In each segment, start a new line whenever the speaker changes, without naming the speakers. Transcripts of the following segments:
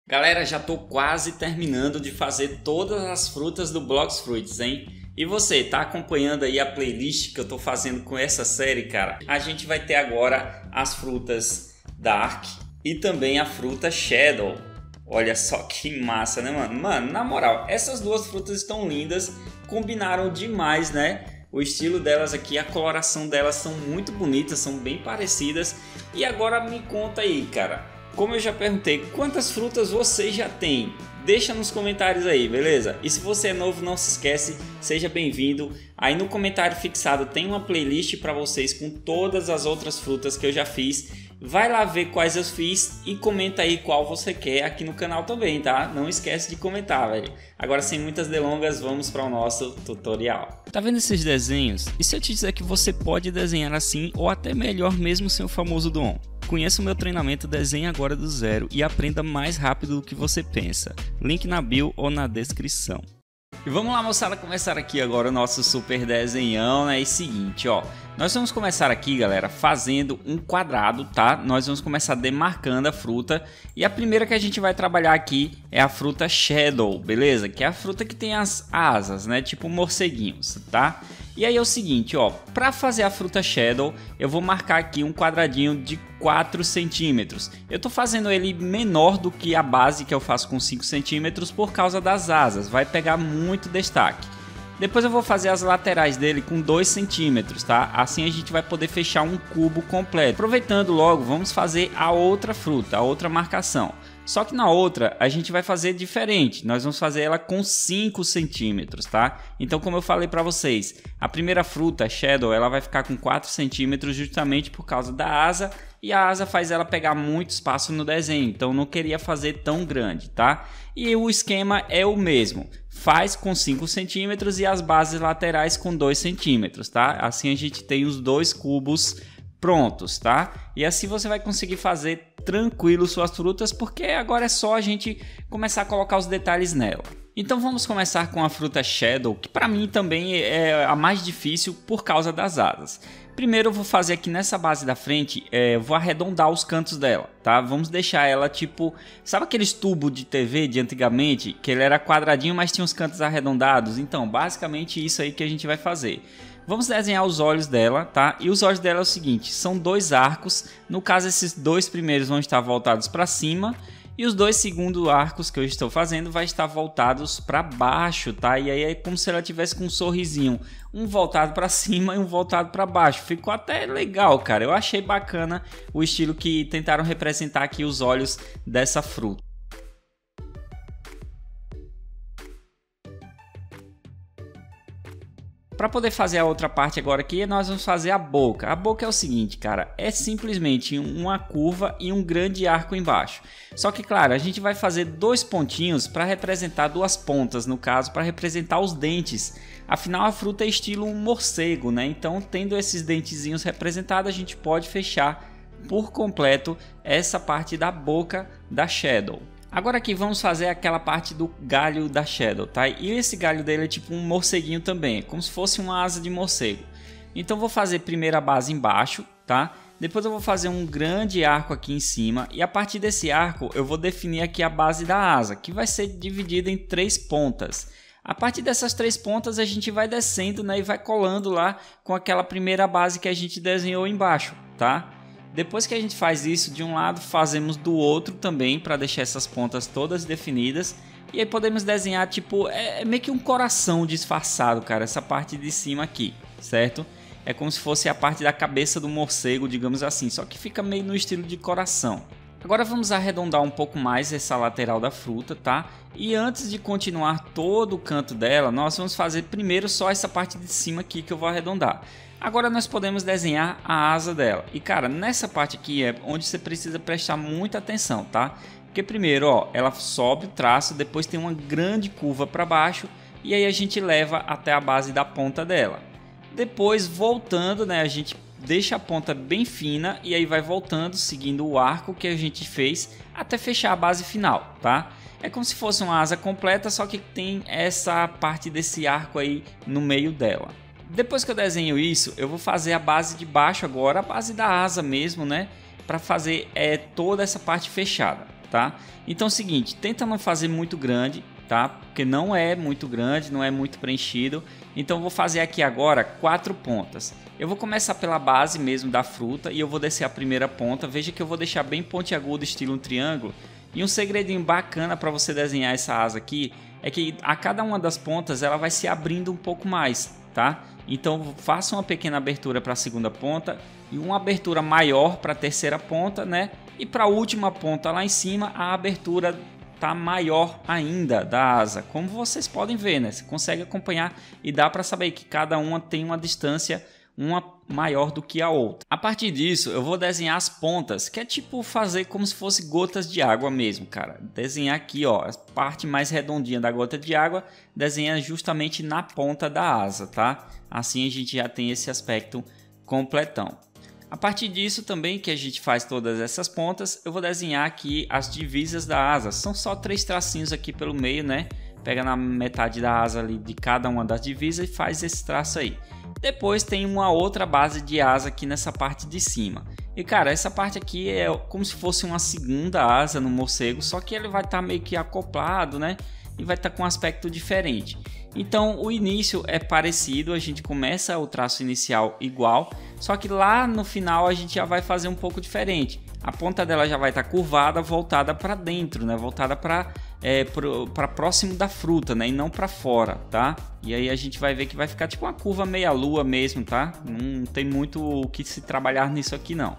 Galera, já tô quase terminando de fazer todas as frutas do Blox Fruits, hein? E você, tá acompanhando aí a playlist que eu tô fazendo com essa série, cara? A gente vai ter agora as frutas Dark e também a fruta Shadow. Olha só que massa, né, mano? Mano, na moral, essas duas frutas estão lindas, combinaram demais, né? O estilo delas aqui, a coloração delas são muito bonitas, são bem parecidas. E agora me conta aí, cara. Como eu já perguntei, quantas frutas você já tem? Deixa nos comentários aí, beleza? E se você é novo, não se esquece, seja bem-vindo. Aí no comentário fixado tem uma playlist para vocês com todas as outras frutas que eu já fiz. Vai lá ver quais eu fiz e comenta aí qual você quer aqui no canal também, tá? Não esquece de comentar, velho. Agora, sem muitas delongas, vamos para o nosso tutorial. Tá vendo esses desenhos? E se eu te dizer que você pode desenhar assim ou até melhor mesmo sem o famoso dom? Conheça o meu treinamento Desenhe Agora do Zero e aprenda mais rápido do que você pensa. Link na bio ou na descrição. E vamos lá, moçada, começar aqui agora o nosso super desenhão, né? E seguinte, ó, nós vamos começar aqui, galera, fazendo um quadrado, tá? Nós vamos começar demarcando a fruta e a primeira que a gente vai trabalhar aqui é a fruta Shadow, beleza? Que é a fruta que tem as asas, né? Tipo morceguinhos, tá? E aí é o seguinte, ó, para fazer a fruta Shadow, eu vou marcar aqui um quadradinho de 4 centímetros. Eu tô fazendo ele menor do que a base que eu faço com 5 centímetros por causa das asas, vai pegar muito destaque. Depois eu vou fazer as laterais dele com 2 centímetros, tá? Assim a gente vai poder fechar um cubo completo. Aproveitando logo, vamos fazer a outra fruta, a outra marcação. Só que na outra a gente vai fazer diferente, nós vamos fazer ela com 5 centímetros, tá? Então, como eu falei para vocês, a primeira fruta, a Shadow, ela vai ficar com 4 centímetros justamente por causa da asa, e a asa faz ela pegar muito espaço no desenho, então não queria fazer tão grande, tá? E o esquema é o mesmo, faz com 5 centímetros e as bases laterais com 2 centímetros, tá? Assim a gente tem os dois cubos prontos, tá? E assim você vai conseguir fazer tranquilo suas frutas, porque agora é só a gente começar a colocar os detalhes nela. Então vamos começar com a fruta Shadow, que para mim também é a mais difícil por causa das asas. Primeiro eu vou fazer aqui nessa base da frente, vou arredondar os cantos dela, tá? Vamos deixar ela tipo, sabe aqueles tubos de TV de antigamente, que ele era quadradinho, mas tinha os cantos arredondados? Então, basicamente isso aí que a gente vai fazer. Vamos desenhar os olhos dela, tá? E os olhos dela é o seguinte, são dois arcos, no caso esses dois primeiros vão estar voltados para cima e os dois segundos arcos que eu estou fazendo vai estar voltados para baixo, tá? E aí é como se ela tivesse com um sorrisinho, um voltado para cima e um voltado para baixo. Ficou até legal, cara. Eu achei bacana o estilo que tentaram representar aqui os olhos dessa fruta. Para poder fazer a outra parte agora aqui, nós vamos fazer a boca. A boca é o seguinte, cara, é simplesmente uma curva e um grande arco embaixo. Só que, claro, a gente vai fazer dois pontinhos para representar duas pontas, no caso, para representar os dentes. Afinal, a fruta é estilo um morcego, né? Então, tendo esses dentezinhos representados, a gente pode fechar por completo essa parte da boca da Shadow. Agora aqui vamos fazer aquela parte do galho da Shadow, tá? E esse galho dele é tipo um morceguinho também, como se fosse uma asa de morcego. Então vou fazer primeiro a base embaixo, tá? Depois eu vou fazer um grande arco aqui em cima e a partir desse arco eu vou definir aqui a base da asa, que vai ser dividida em 3 pontas. A partir dessas 3 pontas a gente vai descendo, né, e vai colando lá com aquela primeira base que a gente desenhou embaixo, tá? Depois que a gente faz isso de um lado, fazemos do outro também para deixar essas pontas todas definidas. E aí podemos desenhar tipo, é meio que um coração disfarçado, cara, essa parte de cima aqui, certo? É como se fosse a parte da cabeça do morcego, digamos assim, só que fica meio no estilo de coração. Agora vamos arredondar um pouco mais essa lateral da fruta, tá? E antes de continuar todo o canto dela, nós vamos fazer primeiro só essa parte de cima aqui que eu vou arredondar. Agora nós podemos desenhar a asa dela. E cara, nessa parte aqui é onde você precisa prestar muita atenção, tá? Porque primeiro, ó, ela sobe o traço, depois tem uma grande curva para baixo e aí a gente leva até a base da ponta dela. Depois, voltando, né, a gente deixa a ponta bem fina e aí vai voltando, seguindo o arco que a gente fez até fechar a base final, tá? É como se fosse uma asa completa, só que tem essa parte desse arco aí no meio dela. Depois que eu desenho isso, eu vou fazer a base de baixo agora, a base da asa mesmo, né? Para fazer toda essa parte fechada. tá? Então é o seguinte, tenta não fazer muito grande, tá? Porque não é muito grande, não é muito preenchido. Então eu vou fazer aqui agora 4 pontas. Eu vou começar pela base mesmo da fruta e eu vou descer a primeira ponta. Veja que eu vou deixar bem pontiagudo, estilo um triângulo. E um segredinho bacana para você desenhar essa asa aqui é que a cada uma das pontas ela vai se abrindo um pouco mais, tá? Então faça uma pequena abertura para a segunda ponta e uma abertura maior para a terceira ponta, né? E para a última ponta lá em cima a abertura tá maior ainda da asa, como vocês podem ver, né? Você consegue acompanhar e dá para saber que cada uma tem uma distância uma maior do que a outra. A partir disso, eu vou desenhar as pontas, que é tipo fazer como se fosse gotas de água mesmo, cara. Desenhar aqui, ó, a parte mais redondinha da gota de água, desenha justamente na ponta da asa, tá? Assim a gente já tem esse aspecto completão. A partir disso também que a gente faz todas essas pontas, eu vou desenhar aqui as divisas da asa. São só 3 tracinhos aqui pelo meio, né? Pega na metade da asa ali de cada uma das divisas e faz esse traço aí. Depois tem uma outra base de asa aqui nessa parte de cima. E cara, essa parte aqui é como se fosse uma segunda asa no morcego, só que ele vai estar meio que acoplado, né? E vai estar com um aspecto diferente. Então o início é parecido, a gente começa o traço inicial igual, só que lá no final a gente já vai fazer um pouco diferente. A ponta dela já vai estar curvada, voltada para dentro, né? Voltada para próximo da fruta, né? E não para fora, tá? E aí a gente vai ver que vai ficar tipo uma curva meia lua mesmo, tá? Não tem muito o que se trabalhar nisso aqui não.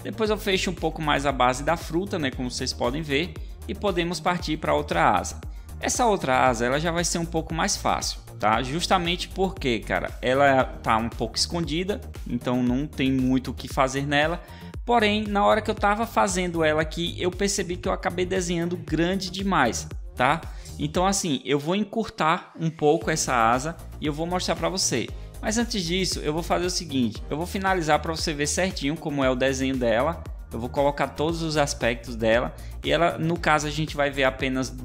Depois eu fecho um pouco mais a base da fruta, né? Como vocês podem ver, e podemos partir para outra asa. Essa outra asa ela já vai ser um pouco mais fácil, tá? Justamente porque, cara, ela tá um pouco escondida, então não tem muito o que fazer nela. Porém, na hora que eu tava fazendo ela aqui, eu percebi que eu acabei desenhando grande demais, tá? Então assim, eu vou encurtar um pouco essa asa e eu vou mostrar para você. Mas antes disso, eu vou fazer o seguinte, eu vou finalizar para você ver certinho como é o desenho dela. Eu vou colocar todos os aspectos dela e ela, no caso, a gente vai ver apenas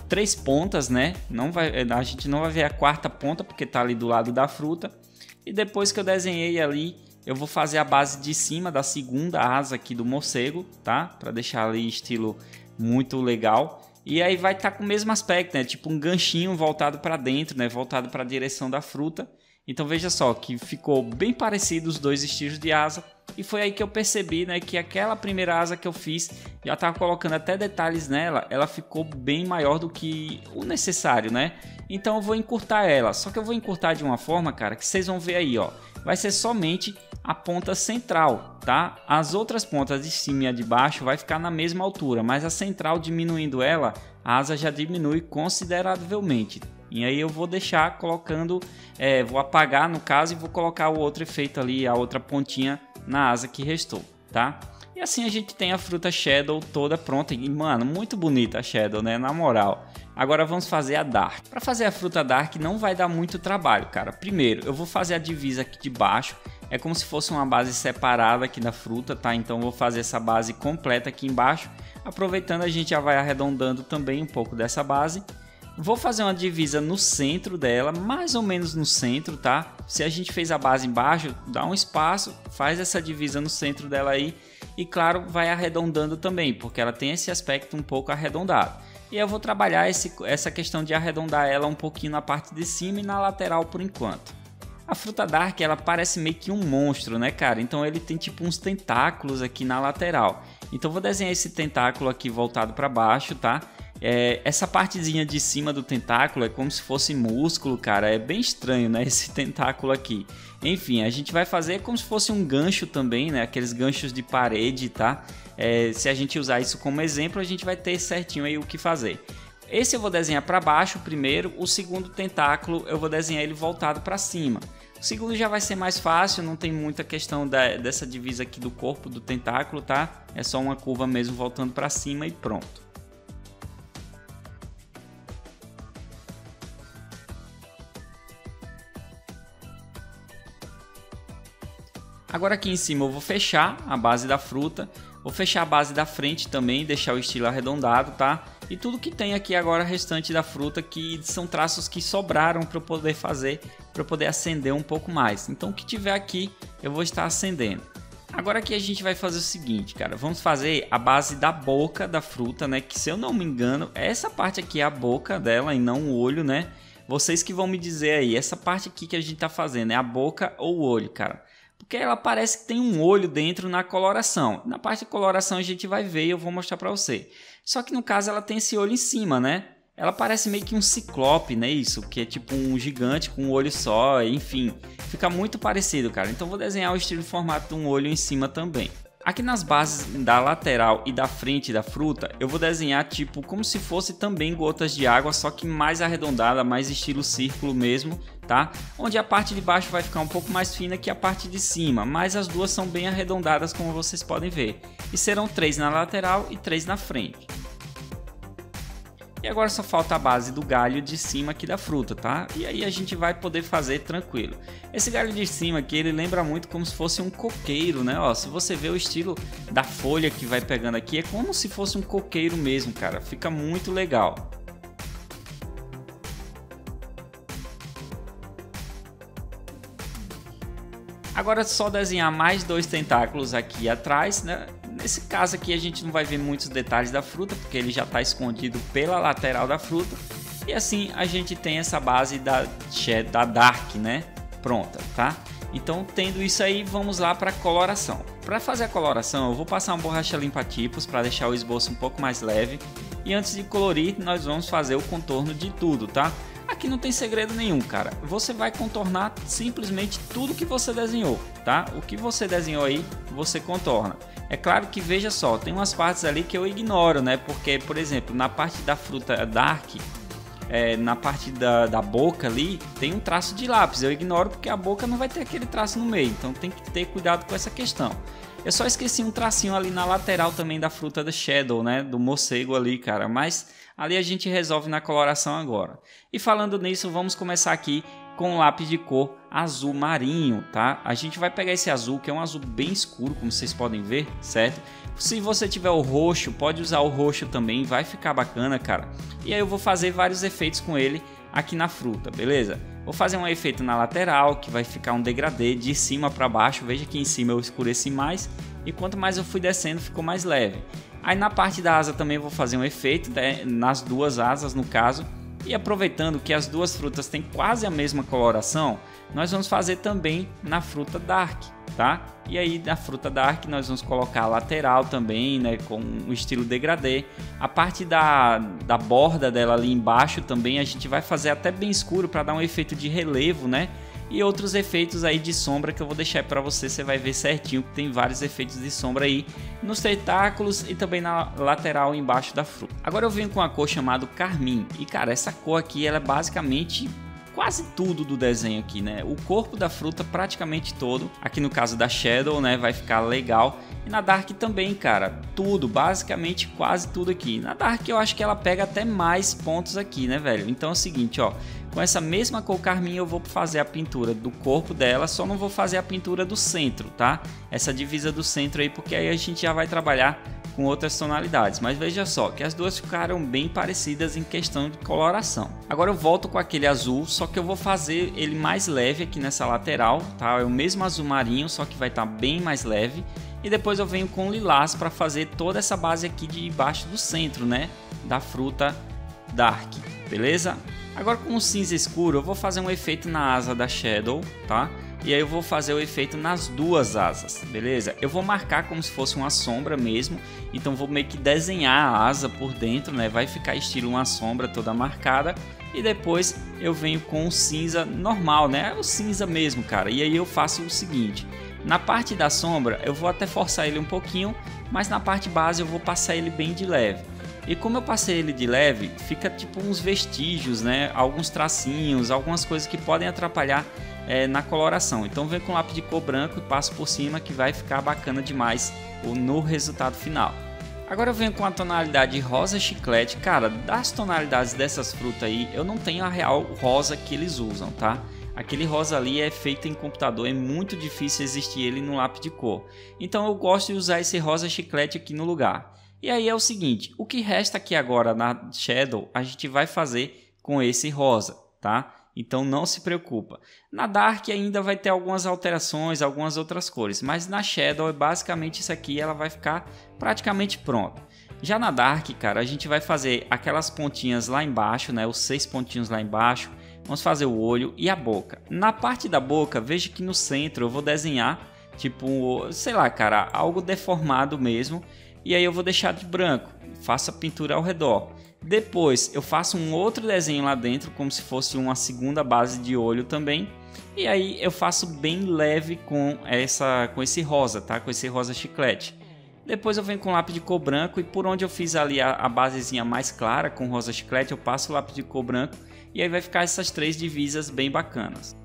3 pontas, né? A gente não vai ver a quarta ponta porque tá ali do lado da fruta. E depois que eu desenhei ali, eu vou fazer a base de cima da segunda asa aqui do morcego, tá? Para deixar ali estilo muito legal. E aí vai estar com o mesmo aspecto, né? Tipo um ganchinho voltado para dentro, né? Voltado para a direção da fruta. Então veja só que ficou bem parecido os dois estilos de asa. E foi aí que eu percebi, né, que aquela primeira asa que eu fiz, já estava colocando até detalhes nela, ela ficou bem maior do que o necessário, né? Então eu vou encurtar ela, só que eu vou encurtar de uma forma, cara, que vocês vão ver aí, ó. Vai ser somente a ponta central, tá? As outras pontas de cima e a de baixo vai ficar na mesma altura, mas a central diminuindo ela, a asa já diminui consideravelmente. E aí eu vou deixar colocando, vou apagar no caso e vou colocar o outro efeito ali, a outra pontinha na asa que restou, tá? E assim a gente tem a fruta Shadow toda pronta e, mano, muito bonita a Shadow, né? Na moral. Agora vamos fazer a Dark. Para fazer a fruta Dark não vai dar muito trabalho, cara. Primeiro, eu vou fazer a divisa aqui de baixo. É como se fosse uma base separada aqui da fruta, tá? Então eu vou fazer essa base completa aqui embaixo. Aproveitando, a gente já vai arredondando também um pouco dessa base. Vou fazer uma divisa no centro dela, mais ou menos no centro, tá? Se a gente fez a base embaixo, dá um espaço, faz essa divisa no centro dela aí. E claro, vai arredondando também, porque ela tem esse aspecto um pouco arredondado. E eu vou trabalhar essa questão de arredondar ela um pouquinho na parte de cima e na lateral por enquanto. A fruta Dark, ela parece meio que um monstro, né, cara? Então ele tem tipo uns tentáculos aqui na lateral. Então eu vou desenhar esse tentáculo aqui voltado para baixo, tá? Essa partezinha de cima do tentáculo é como se fosse músculo, cara. É bem estranho, né, esse tentáculo aqui. Enfim, a gente vai fazer como se fosse um gancho também, né? Aqueles ganchos de parede, tá? Se a gente usar isso como exemplo, a gente vai ter certinho aí o que fazer. Esse eu vou desenhar para baixo primeiro, o segundo tentáculo eu vou desenhar ele voltado para cima. O segundo já vai ser mais fácil, não tem muita questão dessa divisa aqui do corpo do tentáculo, tá? É só uma curva mesmo voltando para cima e pronto. Agora aqui em cima eu vou fechar a base da fruta, vou fechar a base da frente também, deixar o estilo arredondado, tá? E tudo que tem aqui agora restante da fruta que são traços que sobraram para eu poder fazer, para eu poder acender um pouco mais. Então o que tiver aqui eu vou estar acendendo. Agora aqui a gente vai fazer o seguinte, cara, vamos fazer a base da boca da fruta, né, que se eu não me engano, essa parte aqui é a boca dela e não o olho, né? Vocês que vão me dizer aí, essa parte aqui que a gente tá fazendo é a boca ou o olho, cara? Porque ela parece que tem um olho dentro na coloração. Na parte de coloração a gente vai ver e eu vou mostrar pra você. Só que no caso ela tem esse olho em cima, né? Ela parece meio que um ciclope, né? Isso, que é tipo um gigante com um olho só, enfim. Fica muito parecido, cara. Então vou desenhar o estilo e formato de um olho em cima também. Aqui nas bases da lateral e da frente da fruta, eu vou desenhar tipo como se fosse também gotas de água, só que mais arredondada, mais estilo círculo mesmo, tá? Onde a parte de baixo vai ficar um pouco mais fina que a parte de cima, mas as duas são bem arredondadas, como vocês podem ver. E serão 3 na lateral e 3 na frente. E agora só falta a base do galho de cima aqui da fruta, tá? E aí a gente vai poder fazer tranquilo. Esse galho de cima aqui, ele lembra muito como se fosse um coqueiro, né? Ó, se você vê o estilo da folha que vai pegando aqui, é como se fosse um coqueiro mesmo, cara. Fica muito legal. Agora é só desenhar mais 2 tentáculos aqui atrás, né? Nesse caso aqui a gente não vai ver muitos detalhes da fruta, porque ele já está escondido pela lateral da fruta. E assim a gente tem essa base da Dark, né? Pronta, tá? Então tendo isso aí, vamos lá para a coloração. Para fazer a coloração eu vou passar uma borracha limpa-tipos para deixar o esboço um pouco mais leve. E antes de colorir nós vamos fazer o contorno de tudo, tá? Aqui não tem segredo nenhum, cara. Você vai contornar simplesmente tudo que você desenhou, tá? O que você desenhou aí, você contorna. É claro que, veja só, tem umas partes ali que eu ignoro, né? Porque, por exemplo, na parte da fruta Dark, na parte da boca ali, tem um traço de lápis. Eu ignoro porque a boca não vai ter aquele traço no meio. Então tem que ter cuidado com essa questão. Eu só esqueci um tracinho ali na lateral também da fruta da Shadow, né? Do morcego ali, cara. Mas ali a gente resolve na coloração agora. E falando nisso, vamos começar aqui com um lápis de cor azul marinho, tá? A gente vai pegar esse azul, que é um azul bem escuro, como vocês podem ver, certo? Se você tiver o roxo, pode usar o roxo também, vai ficar bacana, cara. E aí eu vou fazer vários efeitos com ele aqui na fruta, beleza? Vou fazer um efeito na lateral, que vai ficar um degradê de cima para baixo. Veja que em cima eu escureci mais, e quanto mais eu fui descendo, ficou mais leve. Aí na parte da asa também vou fazer um efeito, né? Nas duas asas no caso. E aproveitando que as duas frutas têm quase a mesma coloração, nós vamos fazer também na fruta Dark, tá? E aí na fruta Dark nós vamos colocar a lateral também, né, com o estilo degradê. A parte da borda dela ali embaixo também a gente vai fazer até bem escuro para dar um efeito de relevo, né? E outros efeitos aí de sombra que eu vou deixar para você vai ver certinho que tem vários efeitos de sombra aí nos tentáculos e também na lateral embaixo da fruta. Agora eu venho com uma cor chamada carmim e cara, essa cor aqui ela é basicamente quase tudo do desenho aqui, né? O corpo da fruta praticamente todo, aqui no caso da Shadow, né, vai ficar legal. E na Dark também, cara, tudo, basicamente quase tudo aqui. Na Dark eu acho que ela pega até mais pontos aqui, né, velho? Então é o seguinte, ó, com essa mesma cor carmim eu vou fazer a pintura do corpo dela, só não vou fazer a pintura do centro, tá? Essa divisa do centro aí, porque aí a gente já vai trabalhar com outras tonalidades, mas veja só que as duas ficaram bem parecidas em questão de coloração. Agora eu volto com aquele azul, só que eu vou fazer ele mais leve aqui nessa lateral, tá? É o mesmo azul marinho, só que vai estar bem mais leve. E depois eu venho com lilás para fazer toda essa base aqui de baixo do centro, né? Da fruta Dark, beleza? Agora com o cinza escuro eu vou fazer um efeito na asa da Shadow, tá? E aí eu vou fazer o efeito nas duas asas, beleza? Eu vou marcar como se fosse uma sombra mesmo, então vou meio que desenhar a asa por dentro, né? Vai ficar estilo uma sombra toda marcada. E depois eu venho com o cinza normal, né? O cinza mesmo, cara. E aí eu faço o seguinte, na parte da sombra eu vou até forçar ele um pouquinho, mas na parte base eu vou passar ele bem de leve. E como eu passei ele de leve, fica tipo uns vestígios, né? Alguns tracinhos, algumas coisas que podem atrapalhar na coloração. Então vem com lápis de cor branco e passo por cima que vai ficar bacana demais no resultado final. Agora eu venho com a tonalidade rosa chiclete. Cara, das tonalidades dessas frutas aí, eu não tenho a real rosa que eles usam, tá? Aquele rosa ali é feito em computador, é muito difícil existir ele no lápis de cor. Então eu gosto de usar esse rosa chiclete aqui no lugar. E aí é o seguinte, o que resta aqui agora na Shadow, a gente vai fazer com esse rosa, tá? Então não se preocupa. Na Dark ainda vai ter algumas alterações, algumas outras cores, mas na Shadow é basicamente isso aqui, ela vai ficar praticamente pronta. Já na Dark, cara, a gente vai fazer aquelas pontinhas lá embaixo, né, os 6 pontinhos lá embaixo. Vamos fazer o olho e a boca. Na parte da boca, veja que no centro eu vou desenhar, tipo, sei lá, cara, algo deformado mesmo. E aí eu vou deixar de branco, faço a pintura ao redor. Depois eu faço um outro desenho lá dentro, como se fosse uma segunda base de olho também. E aí eu faço bem leve com esse rosa, tá? Com esse rosa chiclete. Depois eu venho com lápis de cor branco e por onde eu fiz ali a basezinha mais clara com rosa chiclete, eu passo o lápis de cor branco. E aí vai ficar essas 3 divisas bem bacanas.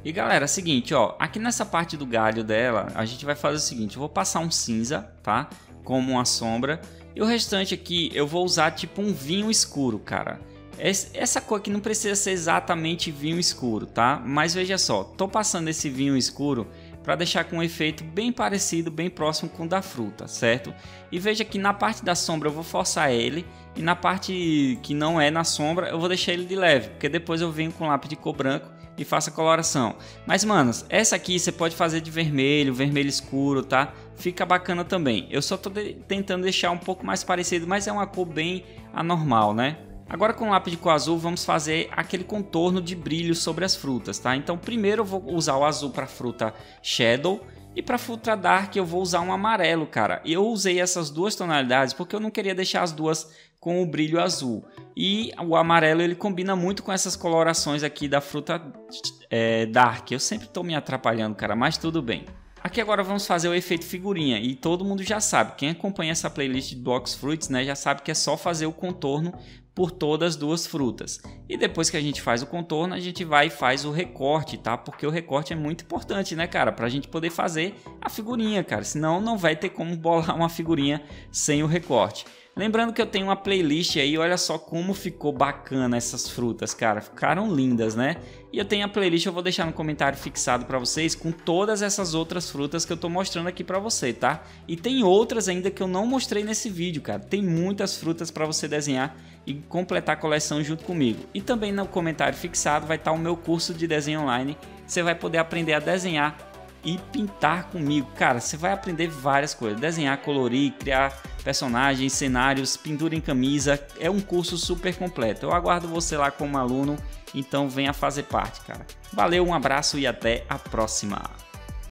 E galera, é o seguinte, ó, aqui nessa parte do galho dela, a gente vai fazer o seguinte, eu vou passar um cinza, tá? Como uma sombra. E o restante aqui eu vou usar tipo um vinho escuro, cara. Essa cor aqui não precisa ser exatamente vinho escuro, tá? Mas veja só, tô passando esse vinho escuro para deixar com um efeito bem parecido, bem próximo com o da fruta, certo? E veja que na parte da sombra eu vou forçar ele e na parte que não é na sombra eu vou deixar ele de leve, porque depois eu venho com lápis de cor branco e faço a coloração. Mas manos, essa aqui você pode fazer de vermelho, vermelho escuro, tá? Fica bacana também. Eu só tô tentando deixar um pouco mais parecido, mas é uma cor bem anormal, né? Agora com o lápis de cor azul vamos fazer aquele contorno de brilho sobre as frutas, tá? Então primeiro eu vou usar o azul para a fruta Shadow e para a fruta Dark eu vou usar um amarelo, cara. Eu usei essas 2 tonalidades porque eu não queria deixar as duas com o brilho azul. E o amarelo ele combina muito com essas colorações aqui da fruta Dark. Eu sempre estou me atrapalhando, cara, mas tudo bem. Aqui agora vamos fazer o efeito figurinha e todo mundo já sabe, quem acompanha essa playlist de Blox Fruits, né, já sabe que é só fazer o contorno por todas as 2 frutas. E depois que a gente faz o contorno, a gente vai e faz o recorte, tá? Porque o recorte é muito importante, né, cara? Pra gente poder fazer a figurinha, cara. Senão não vai ter como bolar uma figurinha sem o recorte. Lembrando que eu tenho uma playlist aí, olha só como ficou bacana essas frutas, cara. Ficaram lindas, né? E eu tenho a playlist, eu vou deixar no comentário fixado para vocês com todas essas outras frutas que eu tô mostrando aqui para você, tá? E tem outras ainda que eu não mostrei nesse vídeo, cara. Tem muitas frutas para você desenhar e completar a coleção junto comigo. E também no comentário fixado vai estar o meu curso de desenho online. Você vai poder aprender a desenhar e pintar comigo, cara, você vai aprender várias coisas, desenhar, colorir, criar personagens, cenários, pintura em camisa, é um curso super completo. Eu aguardo você lá como aluno, então venha fazer parte, cara. Valeu, um abraço e até a próxima.